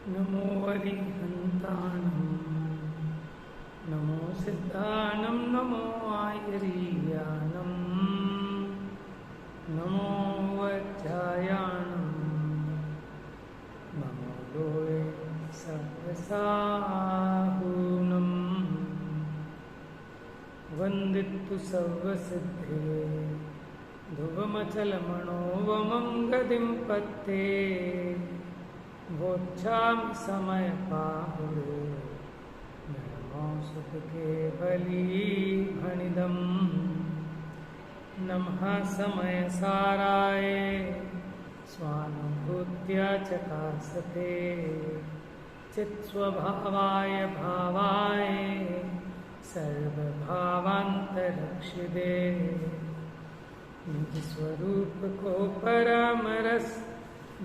नमो अरिहन्ताणं नमो सिद्धानं नमो आयर्यानं नमो वज्रायाणं नमो लोये सर्वसाहूनं वन्दितु सर्वसिद्धे ध्रुवमचलमणोवमं गतिं पत्ते वोच्छामि समयपाहुरे नमो सुखकेवलीभणिदम् नमः समयसाराय स्वानुभूत्या चकासते चित्स्वभावाय भावाय सर्वभावान्तरक्षिदे निज स्वरूप को परमरस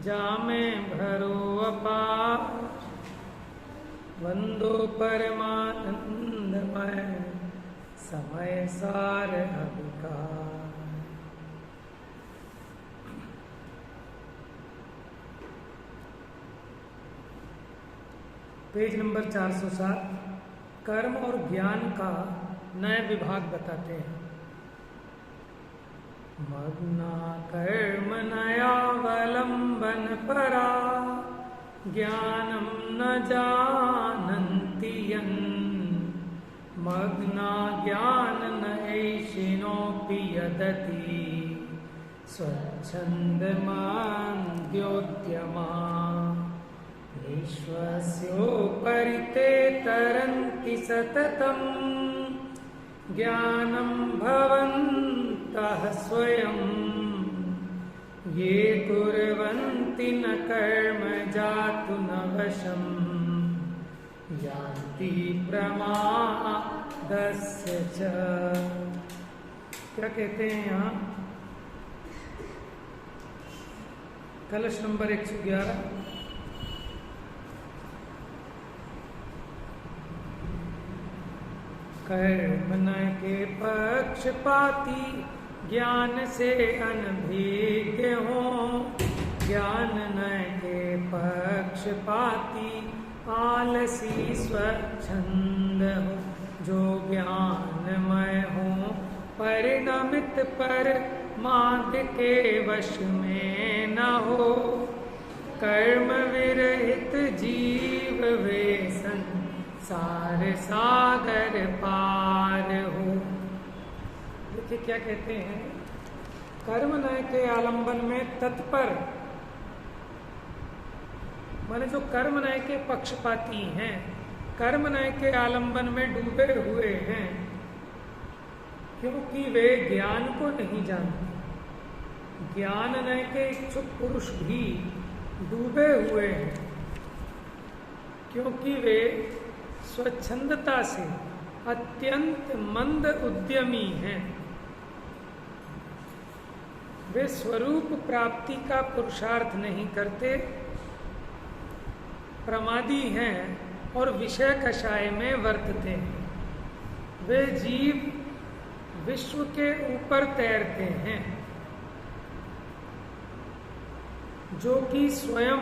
जामे भरो अपार वंदो परमानंदमय समय सार अभिकार। पेज नंबर 407 कर्म और ज्ञान का नए विभाग बताते हैं। मग्ना कर्म नयावलंबन परा ज्ञानम न जानन्ति यन् मग्ना ज्ञान नैषिनोऽपि यदति स्वच्छन्दमन्द्योद्यमा विश्वस्योपरि ते तरन्ति सततम् ज्ञानं भवन्तः स्वयं ये कुर्वन्ति न कर्म जातु न वशं यान्ति प्रमादस्य च। क्या कहते हैं यहाँ? कलश नंबर 111। कर्म न के पक्षपाती ज्ञान से अनभिज्ञ हो ज्ञान न के पक्षपाती आलसी स्वच्छंद हो जो ज्ञानमय हो परिणमित पर माद के वश में न हो कर्म विरहित जीव वे सार सागर पार हो। देखिए क्या कहते हैं, कर्म नय के आलंबन में तत्पर माने जो कर्म नय के पक्षपाती हैं, कर्म नय के आलंबन में डूबे हुए हैं क्योंकि वे ज्ञान को नहीं जानते। ज्ञान नय के इच्छुक पुरुष भी डूबे हुए हैं क्योंकि वे स्वच्छंदता से अत्यंत मंद उद्यमी हैं। वे स्वरूप प्राप्ति का पुरुषार्थ नहीं करते, प्रमादी हैं और विषय कषाय में वर्तते हैं। वे जीव विश्व के ऊपर तैरते हैं जो कि स्वयं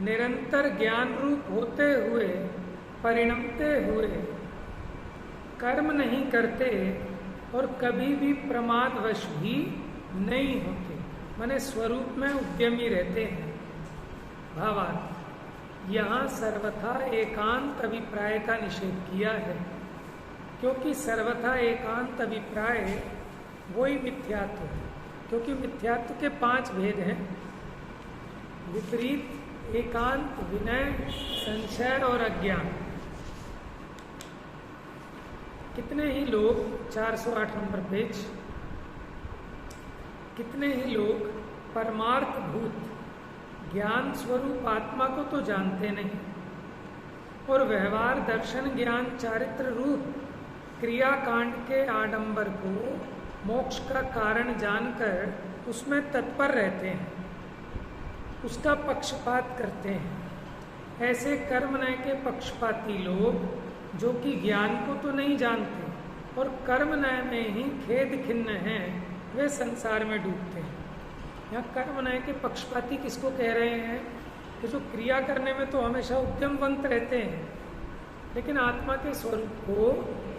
निरंतर ज्ञान रूप होते हुए परिणमते हुए कर्म नहीं करते और कभी भी प्रमादवश भी नहीं होते, माने स्वरूप में उद्यमी रहते हैं। भावार्थ, यहाँ सर्वथा एकांत अभिप्राय का निषेध किया है क्योंकि सर्वथा एकांत अभिप्राय वही मिथ्यात्व है। क्योंकि मिथ्यात्व के 5 भेद हैं, विपरीत, एकांत, विनय, संशय और अज्ञान। कितने ही लोग 408 नंबर पेज, कितने ही लोग परमार्थ भूत ज्ञान स्वरूप आत्मा को तो जानते नहीं और व्यवहार दर्शन ज्ञान चारित्र रूप क्रियाकांड के आडंबर को मोक्ष का कारण जानकर उसमें तत्पर रहते हैं, उसका पक्षपात करते हैं। ऐसे कर्म नय के पक्षपाती लोग जो कि ज्ञान को तो नहीं जानते और कर्म नय में ही खेद खिन्न हैं, वे संसार में डूबते हैं। यहाँ कर्म नय के पक्षपाती किसको कह रहे हैं? कि जो क्रिया करने में तो हमेशा उद्यमवंत रहते हैं, लेकिन आत्मा के स्वरूप को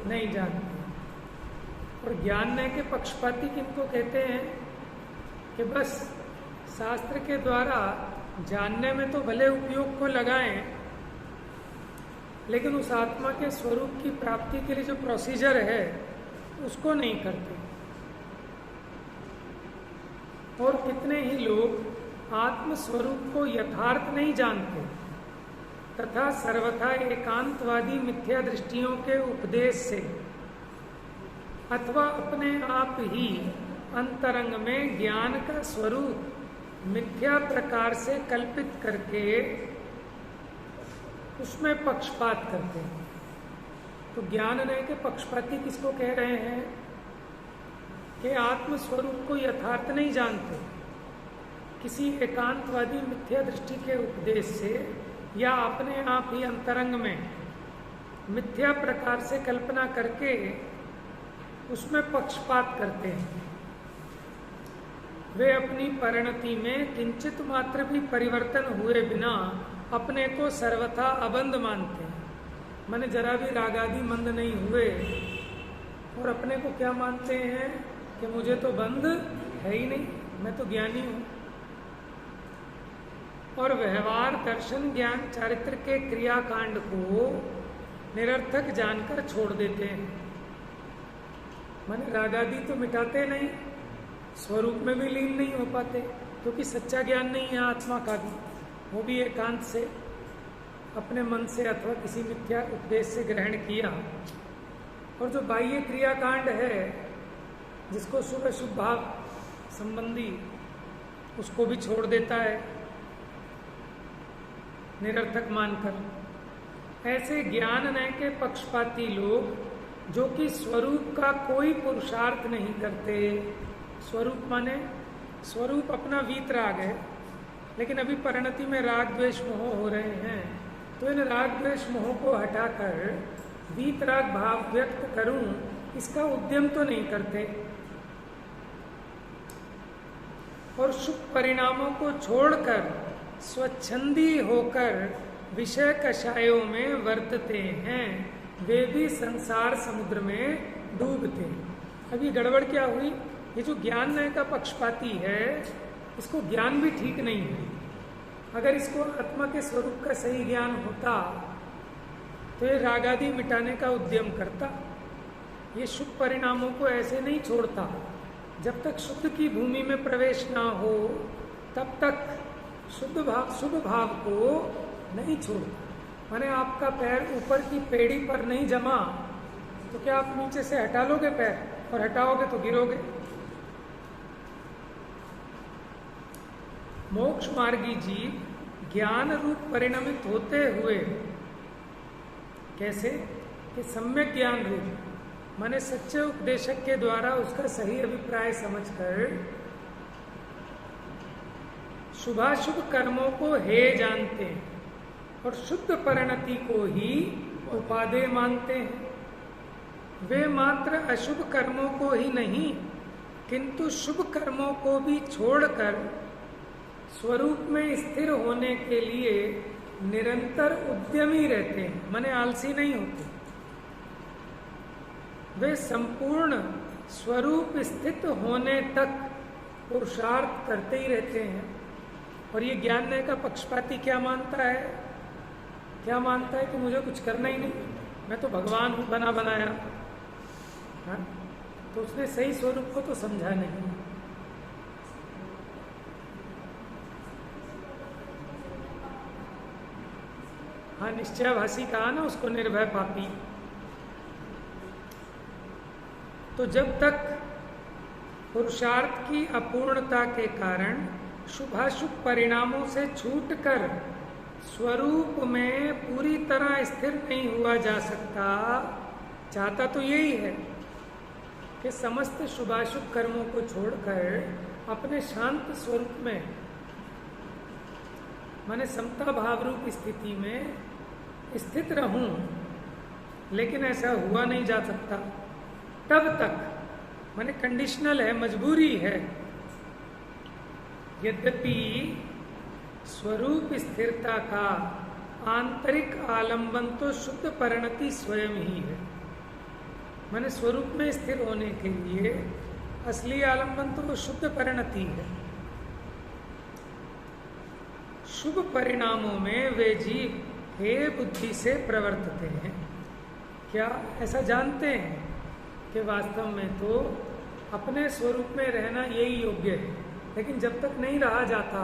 नहीं जानते। और ज्ञान के पक्षपाती किनको कहते हैं कि बस शास्त्र के द्वारा जानने में तो भले उपयोग को लगाएं, लेकिन उस आत्मा के स्वरूप की प्राप्ति के लिए जो प्रोसीजर है उसको नहीं करते। और कितने ही लोग आत्म स्वरूप को यथार्थ नहीं जानते तथा सर्वथा एकांतवादी मिथ्या दृष्टियों के उपदेश से अथवा अपने आप ही अंतरंग में ज्ञान का स्वरूप मिथ्या प्रकार से कल्पित करके उसमें पक्षपात करते हैं। तो ज्ञान के पक्षपाती किसको कह रहे हैं कि आत्म स्वरूप को यथार्थ नहीं जानते, किसी एकांतवादी मिथ्या दृष्टि के उपदेश से या अपने आप ही अंतरंग में मिथ्या प्रकार से कल्पना करके उसमें पक्षपात करते हैं। वे अपनी परिणति में किंचित मात्र भी परिवर्तन हुए बिना अपने को सर्वथा अबंध मानते हैं। माने जरा भी रागादि मंद नहीं हुए और अपने को क्या मानते हैं कि मुझे तो बंध है ही नहीं, मैं तो ज्ञानी हूं। और व्यवहार दर्शन ज्ञान चारित्र के क्रियाकांड को निरर्थक जानकर छोड़ देते हैं। माने रागादि तो मिटाते नहीं, स्वरूप में भी लीन नहीं हो पाते, क्योंकि सच्चा ज्ञान नहीं है आत्मा का भी, वो भी एकांत से अपने मन से अथवा किसी मिथ्या उपदेश से ग्रहण किया। और जो बाह्य क्रियाकांड है जिसको शुभ अशुभ भाव संबंधी, उसको भी छोड़ देता है निरर्थक मानकर। ऐसे ज्ञान नय के पक्षपाती लोग जो कि स्वरूप का कोई पुरुषार्थ नहीं करते, स्वरूप माने स्वरूप अपना वीतराग है, लेकिन अभी परिणति में राग द्वेष मोह हो रहे हैं, तो इन राग द्वेष मोह को हटाकर वीतराग भाव व्यक्त करूं, इसका उद्यम तो नहीं करते। और शुभ परिणामों को छोड़कर स्वच्छंदी होकर विषय कषायों में वर्तते हैं, वे भी संसार समुद्र में डूबते हैं। अभी गड़बड़ क्या हुई, ये जो ज्ञान नय का पक्षपाती है इसको ज्ञान भी ठीक नहीं है। अगर इसको आत्मा के स्वरूप का सही ज्ञान होता तो ये रागादि मिटाने का उद्यम करता, ये शुभ परिणामों को ऐसे नहीं छोड़ता। जब तक शुद्ध की भूमि में प्रवेश ना हो तब तक शुभ भाव को नहीं छोड़ता। माने आपका पैर ऊपर की पेड़ी पर नहीं जमा तो क्या आप नीचे से हटा लोगे पैर, और हटाओगे तो गिरोगे। मोक्ष मार्गी जीव ज्ञान रूप परिणमित होते हुए कैसे कि सम्यक ज्ञान रूप माने सच्चे उपदेशक के द्वारा उसका सही अभिप्राय समझकर शुभाशुभ कर्मों को हे जानते हैं और शुद्ध परिणति को ही उपादेय मानते हैं। वे मात्र अशुभ कर्मों को ही नहीं किंतु शुभ कर्मों को भी छोड़कर स्वरूप में स्थिर होने के लिए निरंतर उद्यमी रहते हैं, माने आलसी नहीं होते। वे संपूर्ण स्वरूप स्थित होने तक पुरुषार्थ करते ही रहते हैं। और ये ज्ञान नय का पक्षपाती क्या मानता है, क्या मानता है कि मुझे कुछ करना ही नहीं, मैं तो भगवान हूं बना बनाया। हाँ? तो उसने सही स्वरूप को तो समझा नहीं। हाँ, निश्चयाभासी कहा ना उसको, निर्भय पापी। तो जब तक पुरुषार्थ की अपूर्णता के कारण शुभाशुभ परिणामों से छूटकर स्वरूप में पूरी तरह स्थिर नहीं हुआ जा सकता, चाहता तो यही है कि समस्त शुभाशुभ कर्मों को छोड़कर अपने शांत स्वरूप में माने समता भाव रूप स्थिति में स्थित रहूं, लेकिन ऐसा हुआ नहीं जा सकता। तब तक माने कंडीशनल है, मजबूरी है। यद्यपि स्वरूप स्थिरता का आंतरिक आलंबन तो शुद्ध परिणति स्वयं ही है। माने स्वरूप में स्थिर होने के लिए असली आलंबन तो शुद्ध परिणति है। शुभ परिणामों में वे जीव हे बुद्धि से प्रवर्तते हैं। क्या ऐसा जानते हैं कि वास्तव में तो अपने स्वरूप में रहना यही योग्य है, लेकिन जब तक नहीं रहा जाता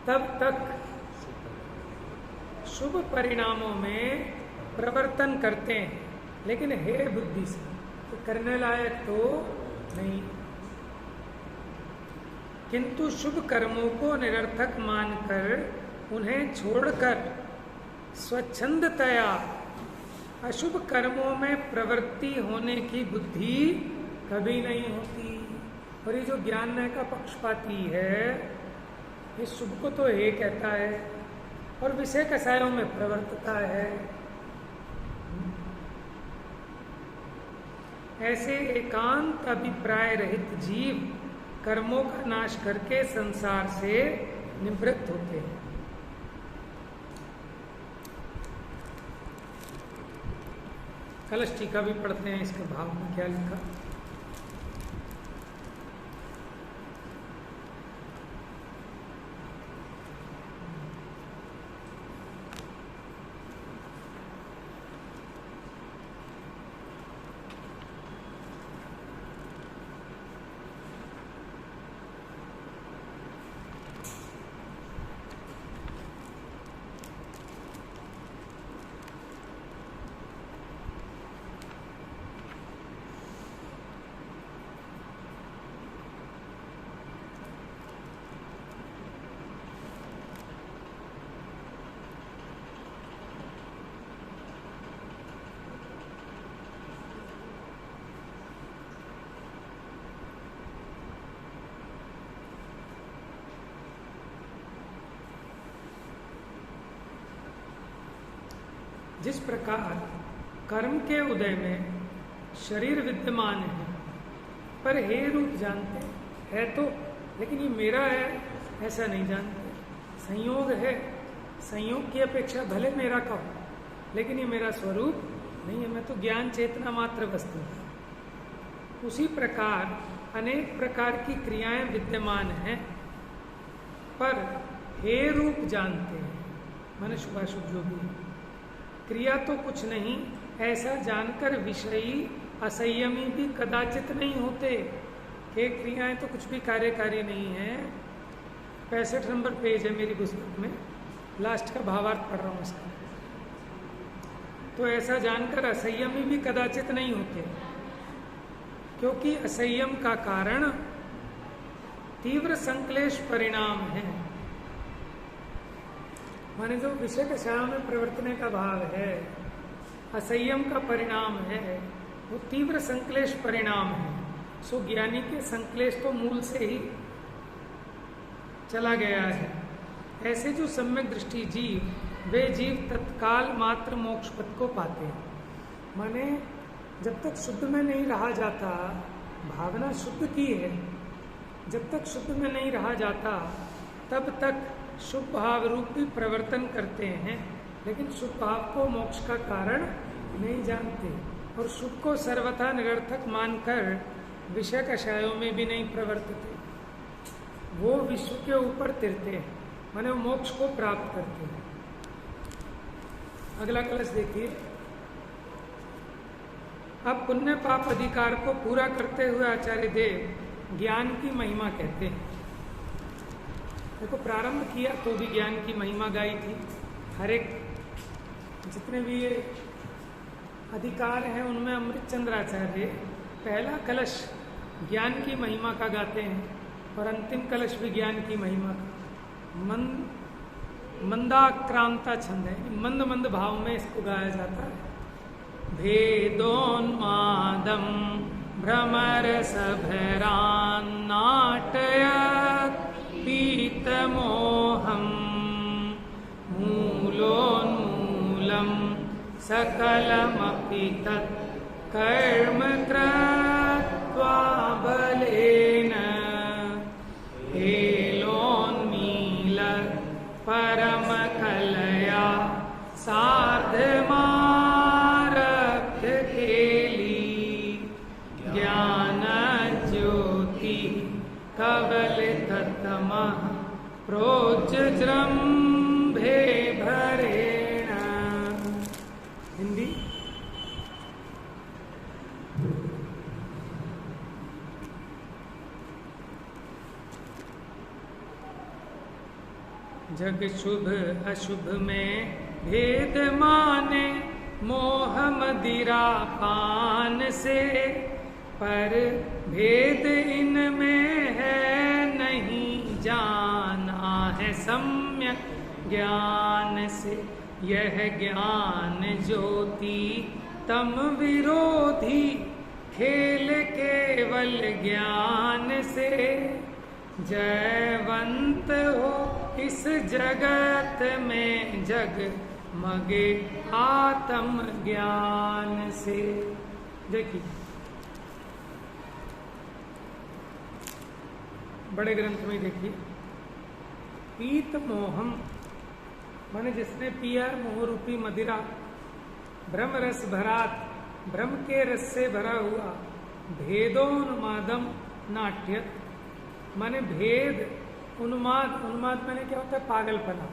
तब तक शुभ परिणामों में प्रवर्तन करते हैं, लेकिन हे बुद्धि से, तो करने लायक तो नहीं। किंतु शुभ कर्मों को निरर्थक मानकर उन्हें छोड़कर स्वच्छंदतया अशुभ कर्मों में प्रवृत्ति होने की बुद्धि कभी नहीं होती। और ये जो ज्ञान का पक्षपाती है, ये शुभ को तो हे कहता है और विषय कसायों में प्रवर्तता है। ऐसे एकांत अभिप्राय रहित जीव कर्मों का नाश करके संसार से निवृत्त होते हैं। कलश टीका भी पढ़ते हैं, इसके भाव में क्या लिखा। जिस प्रकार कर्म के उदय में शरीर विद्यमान है, पर हे रूप जानते है तो, लेकिन ये मेरा है ऐसा नहीं जानते। संयोग है, संयोग की अपेक्षा भले मेरा का हो, लेकिन ये मेरा स्वरूप नहीं है, मैं तो ज्ञान चेतना मात्र वस्तु हूँ। उसी प्रकार अनेक प्रकार की क्रियाएं विद्यमान हैं, पर हे रूप जानते हैं, माने शुभाशुभ जो भी है। क्रिया तो कुछ नहीं, ऐसा जानकर विषयी असंयमी भी कदाचित नहीं होते कि क्रियाएं तो कुछ भी कार्यकारी नहीं है। 65 नंबर पेज है मेरी पुस्तक में, लास्ट का भावार्थ पढ़ रहा हूँ इसका। तो ऐसा जानकर असंयमी भी कदाचित नहीं होते, क्योंकि असंयम का कारण तीव्र संक्लेश परिणाम है। माने जो विषय कषाय में प्रवर्तने का भाव है, असंयम का परिणाम है, वो तीव्र संक्लेश परिणाम है। सो ज्ञानी के संक्लेश तो मूल से ही चला गया है। ऐसे जो सम्यक दृष्टि जीव, वे जीव तत्काल मात्र मोक्ष पद को पाते हैं। माने जब तक शुद्ध में नहीं रहा जाता, भावना शुद्ध की है, जब तक शुद्ध में नहीं रहा जाता तब तक शुभ भाव रूप भी प्रवर्तन करते हैं, लेकिन शुभ भाव को मोक्ष का कारण नहीं जानते और शुभ को सर्वथा निरर्थक मानकर विषय कषायों में भी नहीं प्रवर्तते। वो विश्व के ऊपर तिरते हैं, माने वो मोक्ष को प्राप्त करते हैं। अगला कलश देखिए। अब पुण्य पाप अधिकार को पूरा करते हुए आचार्य देव ज्ञान की महिमा कहते हैं। देखो, प्रारंभ किया तो भी ज्ञान की महिमा गाई थी। हर एक जितने भी ये अधिकार हैं उनमें अमृत चंद्राचार्य पहला कलश ज्ञान की महिमा का गाते हैं और अंतिम कलश भी ज्ञान की महिमा का। मंदाक्रांता छंद है, मंद मंद भाव में इसको गाया जाता है। भेदोन्मादम भ्रमर सभरान नाटयत् पीतमोहम मूलोन्मूलम सकलमपि तत् कर्म कृत्वा बलेन हेलोन्मील जग शुभ अशुभ में भेद माने, मोह मदिरा पान से, पर भेद इनमें है नहीं जाना है सम्यक ज्ञान से। यह ज्ञान ज्योति तम विरोधी, खेल केवल ज्ञान से। जयवंत हो इस जगत में जग मगे आत्म ज्ञान से। देखिए बड़े ग्रंथ में देखिए, पीत मोहम माने जिसने पिया मोह रूपी मदिरा, ब्रह्म रस भरात ब्रह्म के रस से भरा हुआ, भेदोन्मादम नाट्य माने भेद उन्माद, उन्माद माने क्या होता है पागलपना,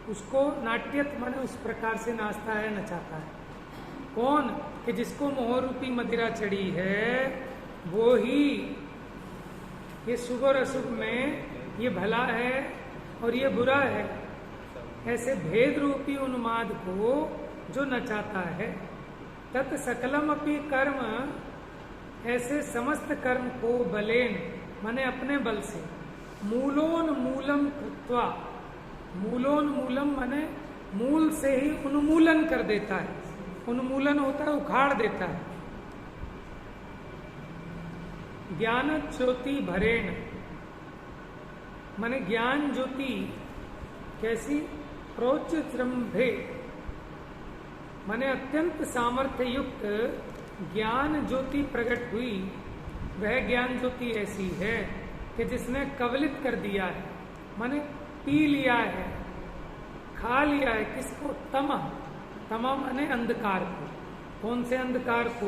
उसको नाट्यत माने उस प्रकार से नाचता है नचाता है। कौन कि जिसको मोह रूपी मदिरा चढ़ी है वो ही ये शुभ और अशुभ में ये भला है और ये बुरा है, ऐसे भेद रूपी उन्माद को जो नचाता है। तत् सकलम अपि कर्म, ऐसे समस्त कर्म को बलेन माने अपने बल से, मूलोन्मूलम कृत्वा, मूलोन्मूलम माने मूल से ही उन्मूलन कर देता है। उन्मूलन होता है उखाड़ देता है। ज्ञान ज्योति भरेण माने ज्ञान ज्योति कैसी, प्रोच्चत्रम्भे माने अत्यंत सामर्थ्य युक्त ज्ञान ज्योति प्रकट हुई। वह ज्ञान ज्योति ऐसी है कि जिसने कवलित कर दिया है, माने पी लिया है, खा लिया है। किसको? तमः, तमः माने अंधकार को। कौन से अंधकार को?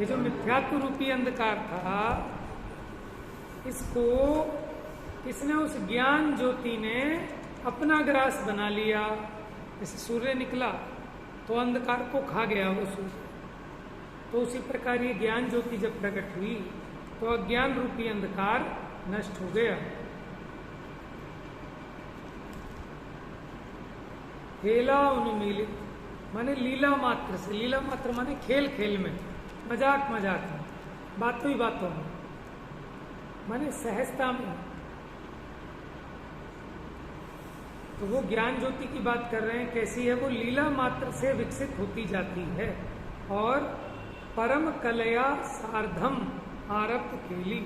ये जो मिथ्यात्व रूपी अंधकार था, इसको किसने? उस ज्ञान ज्योति ने अपना ग्रास बना लिया। जैसे सूर्य निकला तो अंधकार को खा गया वो सूर्य, तो उसी प्रकार ये ज्ञान ज्योति जब प्रकट हुई तो अज्ञान रूपी अंधकार नष्ट हो गया। खेला उन्मीलित माने लीला मात्र से, लीला मात्र माने खेल खेल में, मजाक मजाक में, बातों ही बातों में, माने सहजता में। तो वो ज्ञान ज्योति की बात कर रहे हैं, कैसी है वो? लीला मात्र से विकसित होती जाती है और परम कलया सार्धम आरब्ध केली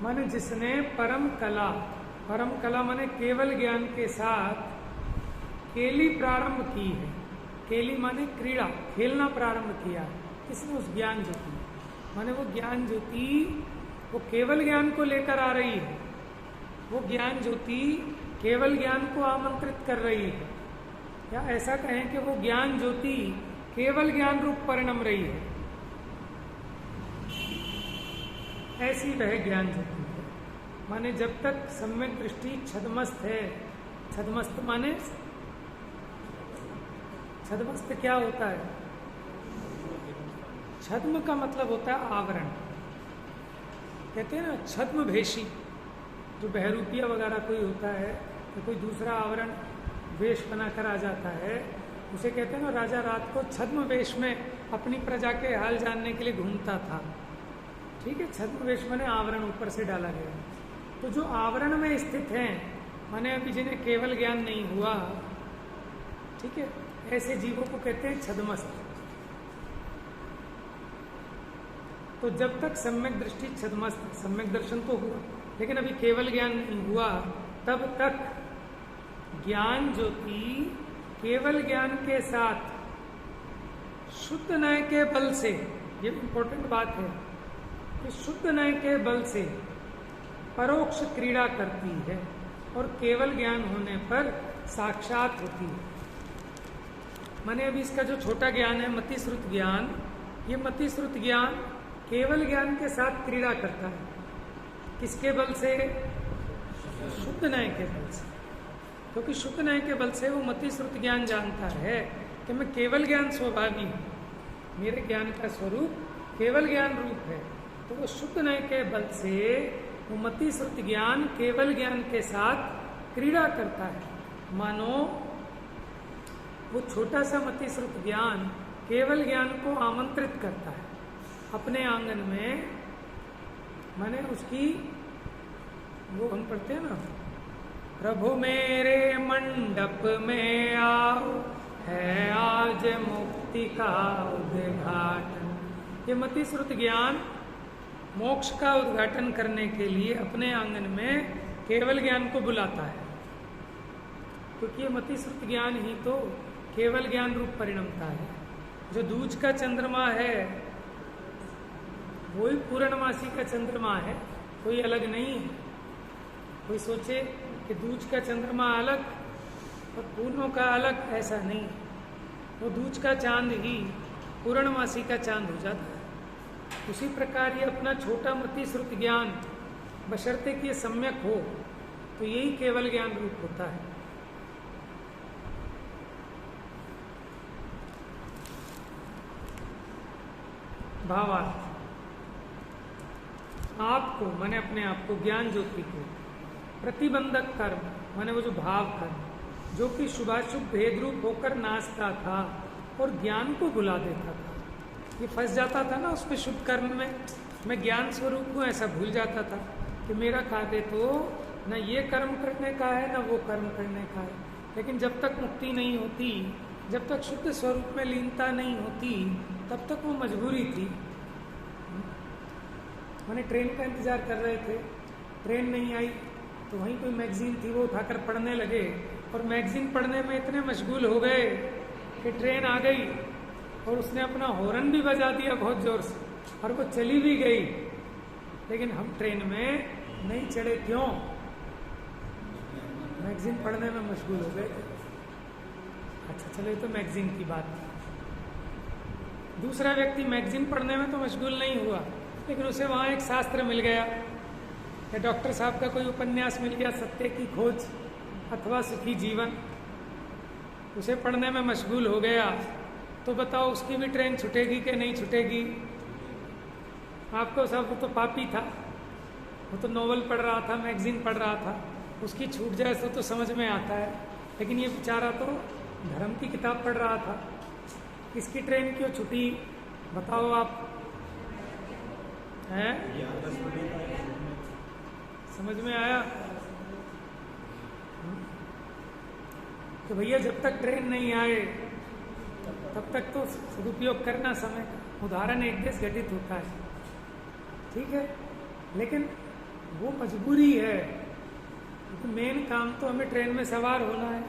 माने जिसने परम कला माने केवल ज्ञान के साथ केली प्रारंभ की है। केली माने क्रीड़ा, खेलना प्रारंभ किया। किसने? उस ज्ञान ज्योति माने वो ज्ञान ज्योति वो केवल ज्ञान को लेकर आ रही है। वो ज्ञान ज्योति केवल ज्ञान को आमंत्रित कर रही है, या ऐसा कहें कि वो ज्ञान ज्योति केवल ज्ञान रूप परिणम रही है। ऐसी वह ज्ञान ज्योति है। माने जब तक सम्यक दृष्टि छदमस्त है, छदमस्त माने छदमस्त क्या होता है? छद्म का मतलब होता है आवरण। कहते हैं ना छद्म भेषी, जो बहरूपिया वगैरह कोई होता है तो कोई दूसरा आवरण वेश बनाकर आ जाता है, उसे कहते हैं ना राजा रात को छद्म वेश में अपनी प्रजा के हाल जानने के लिए घूमता था। ठीक है, छद्म वेश माने आवरण ऊपर से डाला गया। तो जो आवरण में स्थित हैं, माने अभी जिन्हें केवल ज्ञान नहीं हुआ, ठीक है, ऐसे जीवों को कहते हैं छद्मस्त। तो जब तक सम्यक दृष्टि छद्मस्त, सम्यक दर्शन तो हुआ लेकिन अभी केवल ज्ञान नहीं हुआ, तब तक ज्ञान ज्योति केवल ज्ञान के साथ शुद्ध नय के बल से, ये इंपॉर्टेंट बात है कि शुद्ध नय के बल से परोक्ष क्रीड़ा करती है और केवल ज्ञान होने पर साक्षात होती है। माने अभी इसका जो छोटा ज्ञान है मति श्रुत ज्ञान, ये मति श्रुत ज्ञान केवल ज्ञान के साथ क्रीड़ा करता है। किसके बल से? शुद्ध नय के बल से। क्योंकि शुद्ध नय के बल से वो मति श्रुत ज्ञान जानता है कि मैं केवल ज्ञान स्वभावी हूँ, मेरे ज्ञान का स्वरूप केवल ज्ञान रूप है। तो वो शुद्ध नय के बल से वो मति श्रुत ज्ञान केवल ज्ञान के साथ क्रीड़ा करता है। मानो वो छोटा सा मति श्रुत ज्ञान केवल ज्ञान को आमंत्रित करता है अपने आंगन में। माने उसकी वो हम पढ़ते हैं ना, प्रभु मेरे मंडप में आओ, है आज मुक्ति का उद्घाटन। ये मति श्रुत ज्ञान मोक्ष का उद्घाटन करने के लिए अपने आंगन में केवल ज्ञान को बुलाता है, क्योंकि ये मति श्रुत ज्ञान ही तो केवल ज्ञान रूप परिणमता है। जो दूज का चंद्रमा है वही पूर्णमासी का चंद्रमा है, कोई अलग नहीं है। कोई सोचे कि दूज का चंद्रमा अलग और पूर्णों का अलग, ऐसा नहीं। वो दूज का चांद ही पूर्णमासी का चांद हो जाता है। उसी प्रकार ये अपना छोटा मति श्रुत ज्ञान बशर्ते कि ये सम्यक हो तो यही केवल ज्ञान रूप होता है। भावार्थ, आपको माने अपने आप को, ज्ञान ज्योति को प्रतिबंधक कर्म माने वो जो भाव कर्म जो कि शुभाशुभ भेद रूप होकर नाचता था और ज्ञान को भुला देता था। ये फंस जाता था ना उसमें शुभ कर्म में, मैं ज्ञान स्वरूप हूँ ऐसा भूल जाता था कि मेरा कार्य तो न ये कर्म करने का है न वो कर्म करने का है। लेकिन जब तक मुक्ति नहीं होती, जब तक शुद्ध स्वरूप में लीनता नहीं होती, तब तक वो मजबूरी थी। मैंने ट्रेन का इंतजार कर रहे थे, ट्रेन नहीं आई तो वहीं कोई मैगजीन थी वो उठाकर पढ़ने लगे और मैगजीन पढ़ने में इतने मशगूल हो गए कि ट्रेन आ गई और उसने अपना हॉर्न भी बजा दिया बहुत जोर से और वो चली भी गई, लेकिन हम ट्रेन में नहीं चढ़े। क्यों? मैगजीन पढ़ने में मशगूल हो गए थे। अच्छा चलो, ये तो मैगजीन की बात थी। दूसरा व्यक्ति मैगजीन पढ़ने में तो मशगूल नहीं हुआ, लेकिन उसे वहाँ एक शास्त्र मिल गया या डॉक्टर साहब का कोई उपन्यास मिल गया, सत्य की खोज अथवा सुखी जीवन, उसे पढ़ने में मशगूल हो गया। तो बताओ उसकी भी ट्रेन छूटेगी कि नहीं छूटेगी? आपको सब, वो तो पापी था, वो तो नॉवल पढ़ रहा था, मैगजीन पढ़ रहा था, उसकी छूट जाए तो समझ में आता है। लेकिन ये बेचारा तो धर्म की किताब पढ़ रहा था, इसकी ट्रेन क्यों छूटी बताओ आप? हैं? समझ में आया? तो भैया जब तक ट्रेन नहीं आए तब तक तो सदुपयोग करना समय का। उदाहरण एक देश घटित होता है, ठीक है, लेकिन वो मजबूरी है क्योंकि मेन काम तो हमें ट्रेन में सवार होना है।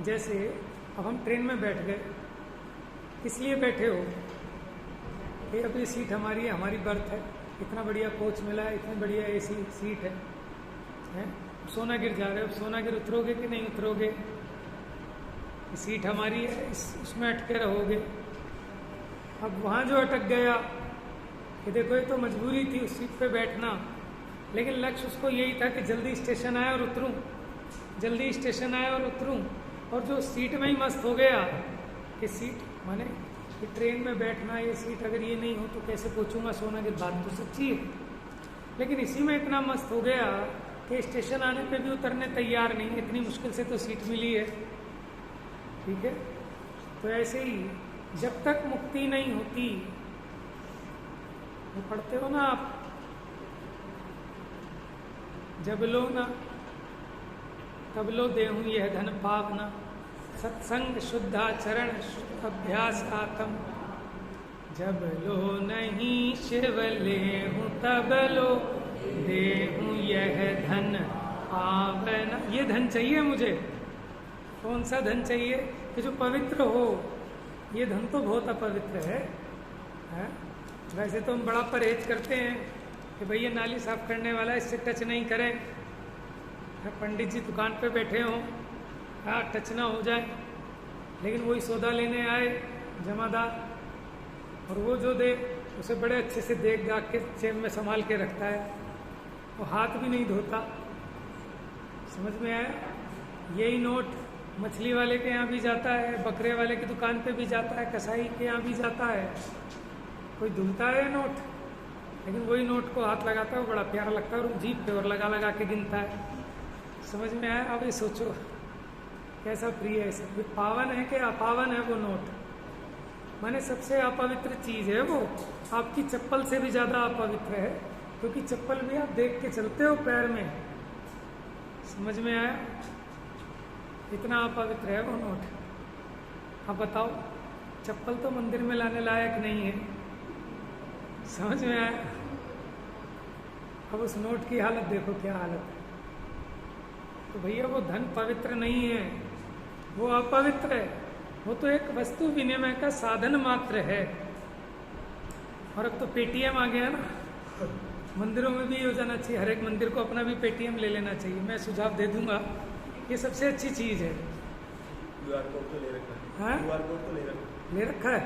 जैसे अब हम ट्रेन में बैठ गए, किस लिए बैठे हो? ये अपनी सीट हमारी है, हमारी बर्थ है, इतना बढ़िया कोच मिला है, इतनी बढ़िया एसी सीट है? सोनागिर जा रहे हो, सोनागिर उतरोगे कि नहीं उतरोगे? सीट हमारी है, इसमें अटके रहोगे। अब वहाँ जो अटक गया कि देखो ये तो मजबूरी थी उस सीट पे बैठना, लेकिन लक्ष्य उसको यही था कि जल्दी स्टेशन आए और उतरूं, जल्दी स्टेशन आए और उतरूं। और जो सीट में ही मस्त हो गया कि सीट माने कि ट्रेन में बैठना, ये सीट अगर ये नहीं हो तो कैसे पहुंचूंगा सोनागिर, बात तो सच्ची है। लेकिन इसी में इतना मस्त हो गया कि स्टेशन आने पे भी उतरने तैयार नहीं, इतनी मुश्किल से तो सीट मिली है, ठीक है। तो ऐसे ही जब तक मुक्ति नहीं होती, वो पढ़ते हो ना आप, जब लो ना तब लो देहूं यह धन पावना, सत्संग शुद्धाचरण शुद्ध अभ्यास आत्म, जब लो नहीं शिव लेहूं तब लो देहूं यह धन पावना। ये धन चाहिए मुझे। कौन सा धन चाहिए? कि जो पवित्र हो। ये धन तो बहुत अपवित्र है? वैसे तो हम बड़ा परहेज करते हैं कि भैया नाली साफ करने वाला इससे टच नहीं करें, पंडित जी दुकान पे बैठे हों, हाँ टच ना हो जाए। लेकिन वही सौदा लेने आए जमादार, और वो जो दे उसे बड़े अच्छे से देख दाख के जेब में संभाल के रखता है, वो हाथ भी नहीं धोता। समझ में आया? यही नोट मछली वाले के यहाँ भी जाता है, बकरे वाले की दुकान पे भी जाता है, कसाई के यहाँ भी जाता है। कोई धुलता है नोट? लेकिन वही नोट को हाथ लगाता है, वो बड़ा प्यारा लगता है और जीभ पे और लगा लगा के गिनता है। समझ में आया? अब ये सोचो कैसा प्रिय है इसे। पावन है कि अपावन है वो नोट? माने सबसे अपवित्र चीज है वो, आपकी चप्पल से भी ज्यादा अपवित्र है, क्योंकि चप्पल भी आप देख के चलते हो पैर में। समझ में आया? इतना अपवित्र है वो नोट। अब बताओ, चप्पल तो मंदिर में लाने लायक नहीं है। समझ में आया? अब उस नोट की हालत देखो क्या हालत है। तो भैया वो धन पवित्र नहीं है, वो अपवित्र है। वो तो एक वस्तु विनिमय का साधन मात्र है। और अब तो पेटीएम आ गया ना, मंदिरों में भी हो जाना चाहिए। हर एक मंदिर को अपना भी पेटीएम ले लेना चाहिए। मैं सुझाव दे दूंगा, ये सबसे अच्छी चीज है। QR कोड तो ले रखा है। हाँ? QR कोड तो ले रखा है,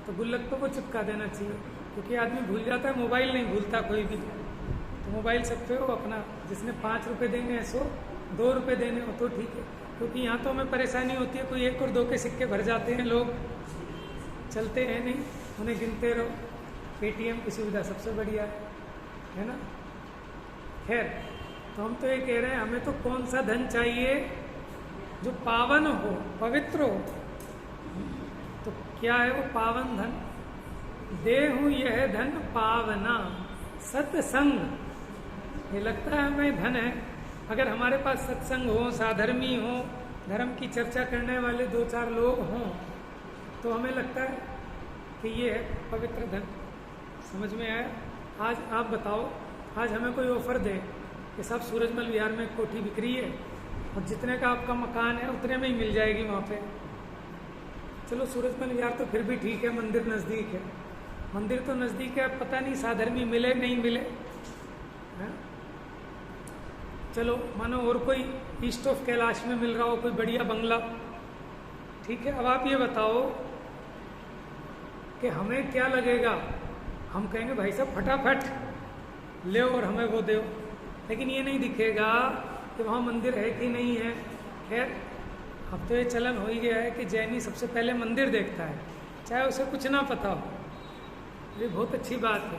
तो गुल्लक को चिपका देना चाहिए, क्योंकि आदमी भूल जाता है, मोबाइल नहीं भूलता कोई भी। तो मोबाइल सब पे हो अपना, जिसने 5 रुपए देने हैं 100, 2 रुपए देने हो तो ठीक है, क्योंकि यहाँ तो हमें परेशानी होती है, कोई 1 और 2 के सिक्के भर जाते हैं, लोग चलते हैं नहीं, उन्हें गिनते रहो। पेटीएम की सुविधा सबसे बढ़िया है ना। खैर, तो हम तो ये कह रहे हैं, हमें तो कौन सा धन चाहिए? जो पावन हो, पवित्र हो। तो क्या है वो पावन धन? देहु यह धन पावना सत्संग। ये लगता है हमें धन है, अगर हमारे पास सत्संग हो, साधर्मी हो, धर्म की चर्चा करने वाले 2-4 लोग हों, तो हमें लगता है कि ये है पवित्र धन। समझ में आया? आज आप बताओ, आज हमें कोई ऑफर दे कि सब सूरजमल विहार में एक कोठी बिक्री है और जितने का आपका मकान है उतने में ही मिल जाएगी वहाँ पे। चलो सूरजमल विहार तो फिर भी ठीक है, मंदिर नज़दीक है। मंदिर तो नज़दीक है, पता नहीं साधर्मी मिले नहीं मिले है? चलो मानो और कोई ईस्ट ऑफ कैलाश में मिल रहा हो, कोई बढ़िया बंगला, ठीक है। अब आप ये बताओ कि हमें क्या लगेगा? हम कहेंगे भाई साहब फटाफट ले और हमें वो दो, लेकिन ये नहीं दिखेगा कि वहाँ मंदिर है कि नहीं है। खैर, अब तो ये चलन हो ही गया है कि जैनी सबसे पहले मंदिर देखता है, चाहे उसे कुछ ना पता हो। ये बहुत अच्छी बात है।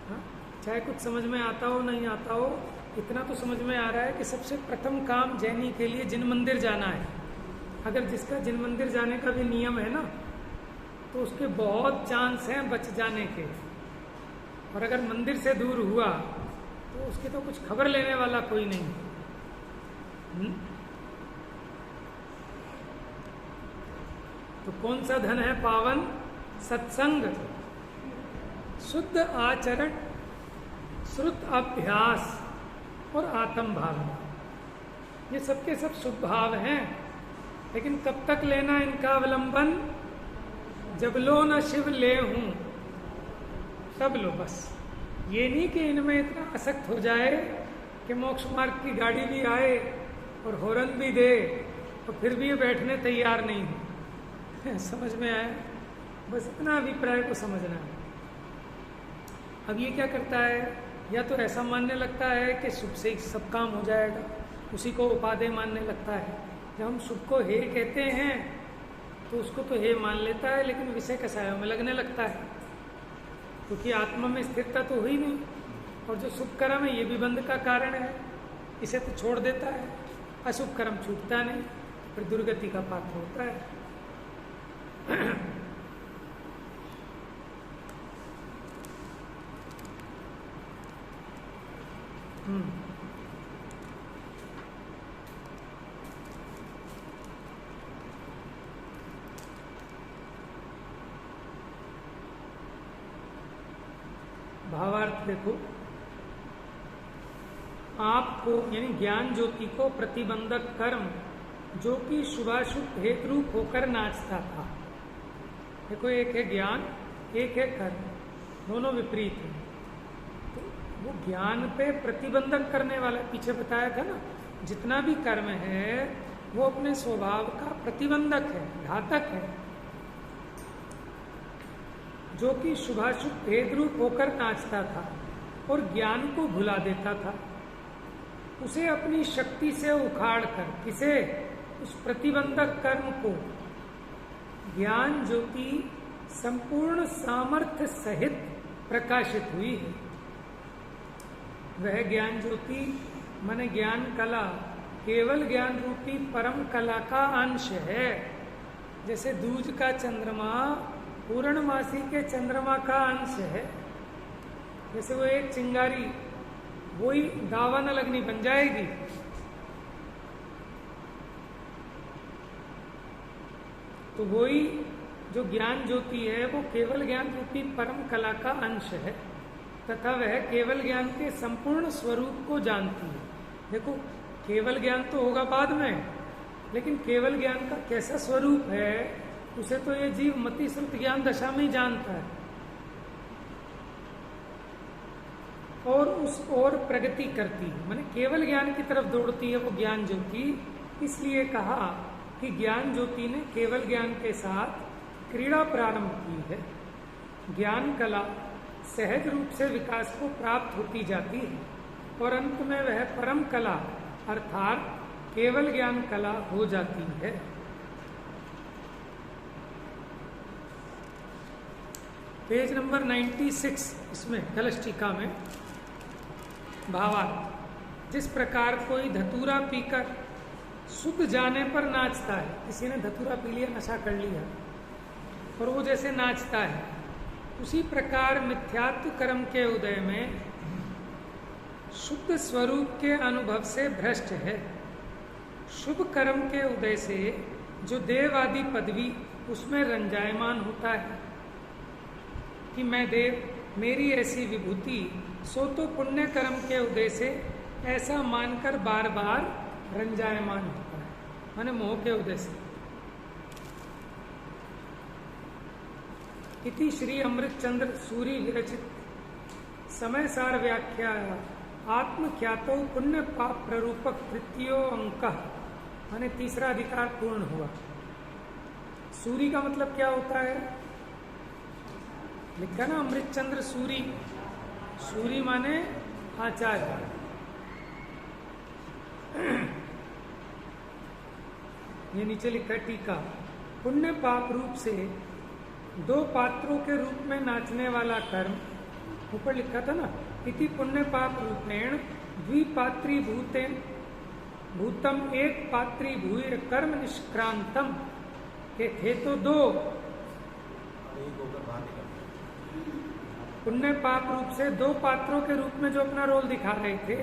हाँ? चाहे कुछ समझ में आता हो नहीं आता हो, इतना तो समझ में आ रहा है कि सबसे प्रथम काम जैनी के लिए जिन मंदिर जाना है। अगर जिसका जिन मंदिर जाने का भी नियम है ना, तो उसके बहुत चांस हैं बच जाने के। और अगर मंदिर से दूर हुआ तो उसकी तो कुछ खबर लेने वाला कोई नहीं। तो कौन सा धन है पावन? सत्संग, शुद्ध आचरण, श्रुत अभ्यास और आत्म भावना। ये सबके सब शुभ भाव हैं, लेकिन कब तक लेना इनका अवलंबन? जब लो न शिव ले हूं तब लो। बस ये नहीं कि इनमें इतना आसक्त हो जाए कि मोक्ष मार्ग की गाड़ी भी आए और हॉर्न भी दे और फिर भी ये बैठने तैयार नहीं हो। समझ में आया? बस इतना अभिप्राय को समझना है। अब ये क्या करता है? या तो ऐसा मानने लगता है कि शुभ से ही सब काम हो जाएगा, उसी को उपादेय मानने लगता है। जब हम शुभ को हे कहते हैं तो उसको तो हे मान लेता है, लेकिन विषय कसायों में लगने लगता है, क्योंकि आत्मा में स्थिरता तो हुई नहीं। और जो शुभ कर्म है ये भी बंध का कारण है, इसे तो छोड़ देता है। अशुभ कर्म छूटता नहीं, फिर दुर्गति का पात्र होता है। भावार्थ देखो, आपको यानी ज्ञान ज्योति को प्रतिबंधक कर्म जो कि शुभाशुभ हेतु रूप होकर नाचता था। देखो, एक है ज्ञान, एक है कर्म, दोनों विपरीत हैं। तो वो ज्ञान पे प्रतिबंधक करने वाला, पीछे बताया था ना, जितना भी कर्म है वो अपने स्वभाव का प्रतिबंधक है, घातक है, जो कि शुभाशुभ भेद रूप होकर नाचता था और ज्ञान को भुला देता था। उसे अपनी शक्ति से उखाड़ कर, किसे? उस प्रतिबंधक कर्म को ज्ञान ज्योति संपूर्ण सामर्थ्य सहित प्रकाशित हुई है। वह ज्ञान ज्योति माने ज्ञान कला केवल ज्ञान रूपी परम कला का अंश है। जैसे दूज का चंद्रमा पूर्णमासी के चंद्रमा का अंश है, जैसे वो एक चिंगारी वही दावन अग्नि बन जाएगी। तो वही जो ज्ञान ज्योति है वो केवल ज्ञान रूपी परम कला का अंश है तथा वह केवल ज्ञान के संपूर्ण स्वरूप को जानती है। देखो केवल ज्ञान तो होगा बाद में, लेकिन केवल ज्ञान का कैसा स्वरूप है उसे तो ये जीव मति श्रुत ज्ञान दशा में ही जानता है और उस ओर प्रगति करती है, माने केवल ज्ञान की तरफ दौड़ती है वो ज्ञान ज्योति। इसलिए कहा कि ज्ञान ज्योति ने केवल ज्ञान के साथ क्रीड़ा प्रारंभ की है। ज्ञान कला सहज रूप से विकास को प्राप्त होती जाती है और अंत में वह परम कला अर्थात केवल ज्ञान कला हो जाती है। पेज नंबर 96 इसमें कलश टीका में भावार्थ। जिस प्रकार कोई धतूरा पीकर सुख जाने पर नाचता है, किसी ने धतूरा पी लिया, नशा कर लिया और वो जैसे नाचता है, उसी प्रकार मिथ्यात्व कर्म के उदय में शुद्ध स्वरूप के अनुभव से भ्रष्ट है। शुभ कर्म के उदय से जो देव आदि पदवी उसमें रंजायमान होता है कि मैं देव, मेरी ऐसी विभूति, सो तो पुण्य कर्म के उदय से ऐसा मानकर बार बार रंजायमान होता है, माने मोह के उदय से। इति श्री अमृतचंद्र सूरी विरचित समय सार व्याख्या आत्मख्यातो पुण्य पाप प्ररूपक तृतीयो अंक, माने तीसरा अधिकार पूर्ण हुआ। सूरी का मतलब क्या होता है? लिखा ना अमृतचंद्र सूरी, सूरी माने आचार्य। ये नीचे लिखा टीका, पुण्य पाप रूप से दो पात्रों के रूप में नाचने वाला कर्म, ऊपर लिखा था ना, इति पुण्य पाप रूपेण द्विपात्री भूतेन भूतम एक पात्री भूय कर्म निष्क्रांतम, के थे तो दो। पुण्य पाप रूप से दो पात्रों के रूप में जो अपना रोल दिखा रहे थे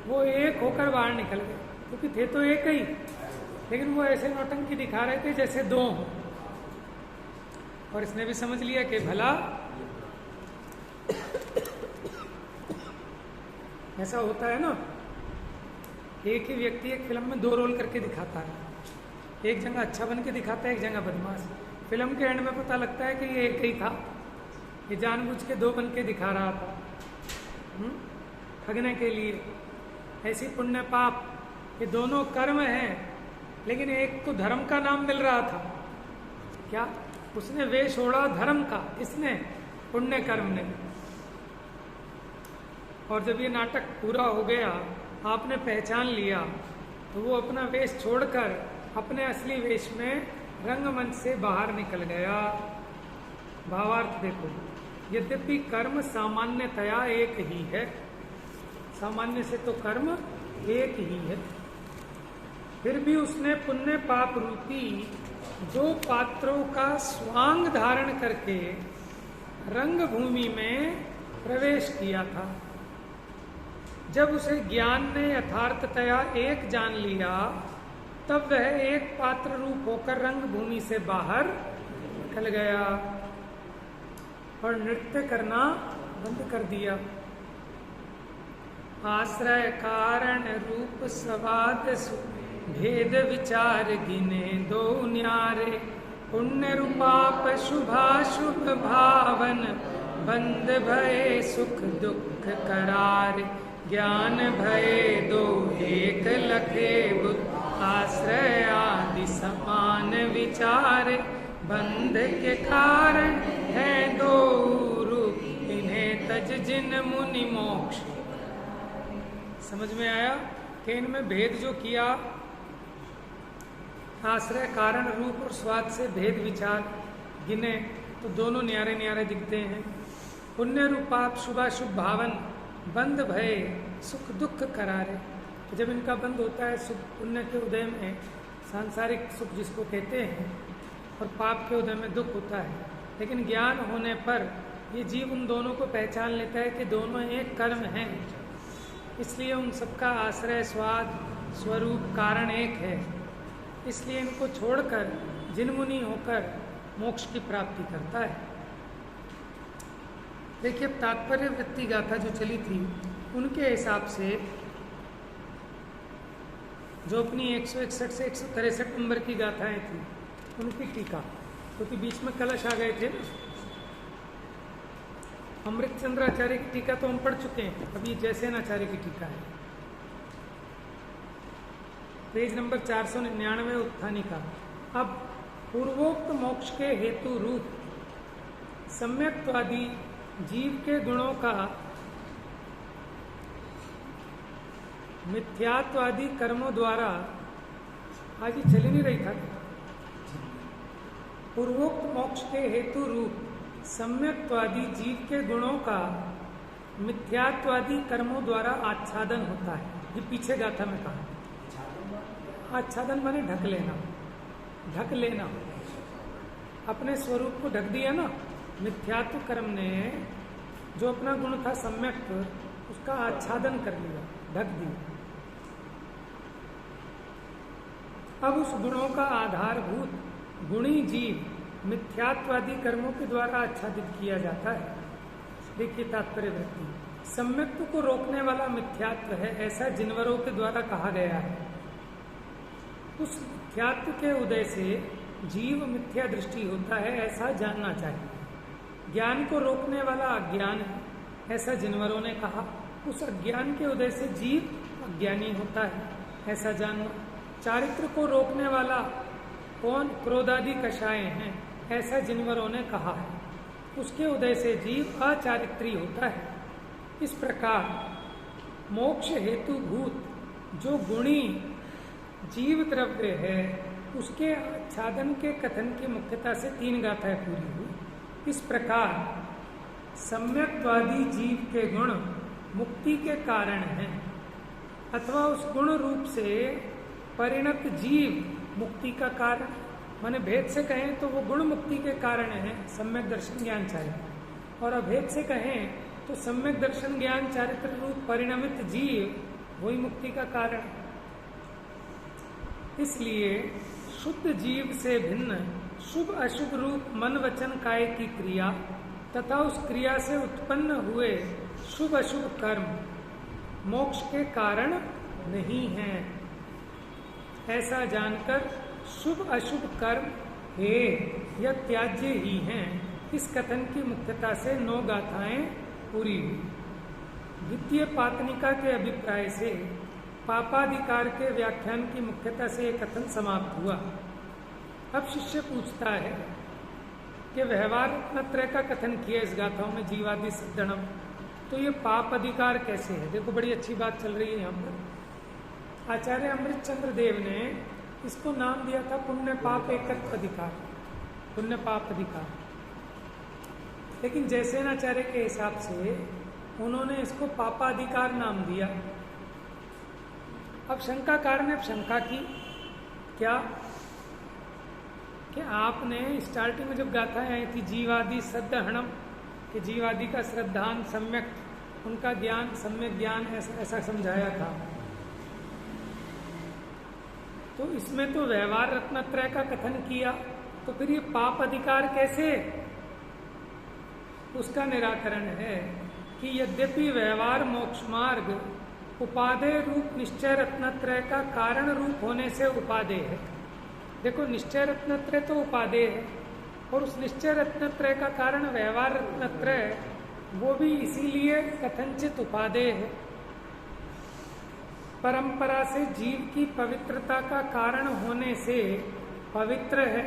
वो एक होकर बाहर निकल गए, क्योंकि थे तो एक ही, लेकिन वो ऐसे नौटंकी दिखा रहे थे जैसे दो हों। और इसने भी समझ लिया कि भला ऐसा होता है ना, एक ही व्यक्ति एक फिल्म में दो रोल करके दिखाता है, एक जगह अच्छा बन के दिखाता है, एक जगह बदमाश। फिल्म के एंड में पता लगता है कि ये एक ही था, ये जानबूझ के दो बन के दिखा रहा था ठगने के लिए। ऐसी पुण्य पाप ये दोनों कर्म हैं, लेकिन एक को धर्म का नाम मिल रहा था। क्या? उसने वेश ओढ़ा धर्म का, किसने? पुण्य कर्म ने। और जब ये नाटक पूरा हो गया, आपने पहचान लिया, तो वो अपना वेश छोड़कर अपने असली वेश में रंगमंच से बाहर निकल गया। भावार्थ देखो, यद्यपि कर्म सामान्यतया एक ही है, सामान्य से तो कर्म एक ही है, फिर भी उसने पुण्य पाप रूपी दो पात्रों का स्वांग धारण करके रंगभूमि में प्रवेश किया था। जब उसे ज्ञान ने यथार्थतया एक जान लिया, तब वह एक पात्र रूप होकर रंगभूमि से बाहर निकल गया और नृत्य करना बंद कर दिया। आश्रय कारण रूप स्वाद भेद विचार गिने दो न्यारे, पुण्य रूपाप शुभाशुभ भावन, बंद भये सुख दुख करार, ज्ञान भये दो एक लखे बुद्ध, आश्रय आदि समान विचार, बंध के कारण है दो रूप, इन्हें तज जिन मुनि मोक्ष। समझ में आया कि इनमें भेद जो किया, आश्रय कारण रूप और स्वाद से भेद विचार गिने तो दोनों न्यारे न्यारे दिखते हैं, पुण्य रूपाप शुभाशुभ भावन बंद भय सुख दुख करारे। जब इनका बंद होता है सुख पुण्य के उदय में सांसारिक सुख जिसको कहते हैं, और पाप के उदय में दुख होता है, लेकिन ज्ञान होने पर ये जीव उन दोनों को पहचान लेता है कि दोनों एक कर्म हैं, इसलिए उन सबका आश्रय स्वाद स्वरूप कारण एक है, इसलिए इनको छोड़कर जिनमुनि होकर मोक्ष की प्राप्ति करता है। देखिए, अब तात्पर्य वृत्ति गाथा जो चली थी उनके हिसाब से जो अपनी 161 से 163 नंबर की गाथाएं थी उनकी टीका, क्योंकि बीच में कलश आ गए थे ना। अमृतचंद्राचार्य की टीका तो हम पढ़ चुके हैं, अभी जयसेनाचार्य की टीका है, पेज नंबर 499 उत्थानिका। अब पूर्वोक्त मोक्ष के हेतु रूप सम्यक्त्वादि जीव के गुणों का मिथ्यात्वादि कर्मों द्वारा, आज ही चल नहीं रही था, पूर्वोक्त मोक्ष के हेतु रूप सम्यक्त्वादि जीव के गुणों का मिथ्यात्वादि कर्मों द्वारा आच्छादन होता है। ये पीछे गाथा में कहा, आच्छादन माने ढक लेना, ढक लेना, अपने स्वरूप को ढक दिया ना। मिथ्यात्व कर्म ने जो अपना गुण था सम्यक, उसका आच्छादन कर लिया, ढक दिया। अब उस गुणों का आधारभूत गुणी जीव मिथ्यात्वादी कर्मों के द्वारा आच्छादित किया जाता है। देखिए तात्पर्य वृत्ति, सम्यक्त्व को रोकने वाला मिथ्यात्व है, ऐसा जिनवरों के द्वारा कहा गया है। उस मिथ्यात्व के उदय से जीव मिथ्या दृष्टि होता है, ऐसा जानना चाहिए। ज्ञान को रोकने वाला अज्ञान है, ऐसा जिनवरों ने कहा। उस अज्ञान के उदय से जीव अज्ञानी होता है, ऐसा जानना। चारित्र को रोकने वाला कौन? क्रोधादि कषाय हैं, ऐसा जिनवरों ने कहा है। उसके उदय से जीव अचारित्री होता है। इस प्रकार मोक्ष हेतु भूत जो गुणी जीव द्रव्य है, उसके आच्छादन के कथन की मुख्यता से 3 गाथाएं पूरी हुई। इस प्रकार सम्यक्त्वादी जीव के गुण मुक्ति के कारण हैं, अथवा उस गुण रूप से परिणत जीव मुक्ति का कारण, माने भेद से कहें तो वो गुण मुक्ति के कारण है, सम्यक दर्शन ज्ञान चारित्र। और अभेद से कहें तो सम्यक दर्शन ज्ञान चारित्र रूप परिणमित जीव वही मुक्ति का कारण। इसलिए शुद्ध जीव से भिन्न शुभ अशुभ रूप मन वचन काय की क्रिया तथा उस क्रिया से उत्पन्न हुए शुभ अशुभ कर्म मोक्ष के कारण नहीं है, ऐसा जानकर शुभ अशुभ कर्म हे या त्याज्य ही हैं। इस कथन की मुख्यता से 9 गाथाएं पूरी हुई। द्वितीय पातनिका के अभिप्राय से पापाधिकार के व्याख्यान की मुख्यता से यह कथन समाप्त हुआ। अब शिष्य पूछता है कि व्यवहार रत्नत्रय का कथन किया इस गाथाओं में जीवादि सिद्धणम, तो ये पाप अधिकार कैसे है? देखो बड़ी अच्छी बात चल रही है यहाँ पर। आचार्य अमृतचंद्र देव ने इसको नाम दिया था पुण्य पाप एकत्व अधिकार, पुण्य पाप अधिकार। लेकिन जयसेनाचार्य के हिसाब से उन्होंने इसको पापाधिकार नाम दिया। अब शंकाकार ने शंका की, क्या कि आपने स्टार्टिंग में जब गाथाएं आई थी जीवादि सद्धहणम, कि जीवादि का श्रद्धान सम्यक, उनका ज्ञान सम्यक ज्ञान ऐसा समझाया था, तो इसमें तो व्यवहार रत्नत्रय का कथन किया, तो फिर ये पाप अधिकार कैसे? उसका निराकरण है कि यद्यपि व्यवहार मोक्ष मार्ग उपादेय रूप निश्चय रत्नत्रय का कारण रूप होने से उपादेय है। देखो निश्चय रत्नत्रय तो उपादेय है, और उस निश्चय रत्नत्रय का कारण व्यवहार रत्नत्रय वो भी इसीलिए कथनचित उपादेय है। परंपरा से जीव की पवित्रता का कारण होने से पवित्र है,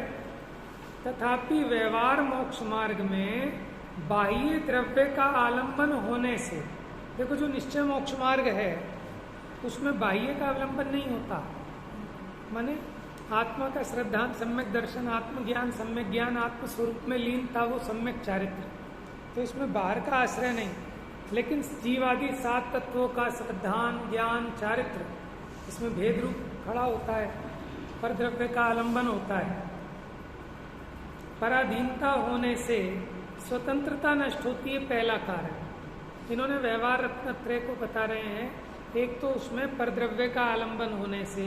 तथापि व्यवहार मोक्ष मार्ग में बाह्य द्रव्य का आलंबन होने से, देखो जो निश्चय मोक्ष मार्ग है उसमें बाह्य का आलंबन नहीं होता, माने आत्मा का श्रद्धान सम्यक दर्शन, आत्मज्ञान सम्यक ज्ञान, आत्म स्वरूप में लीन था वो सम्यक चारित्र, तो इसमें बाहर का आश्रय नहीं, लेकिन जीवादि 7 तत्वों का श्रद्धान, ज्ञान, चारित्र, इसमें भेद रूप खड़ा होता है, पर द्रव्य का आलंबन होता है। पराधीनता होने से स्वतंत्रता नष्ट होती है, पहला कारण। इन्होंने व्यवहार रत्नत्रय को बता रहे हैं। एक तो उसमें परद्रव्य का आलंबन होने से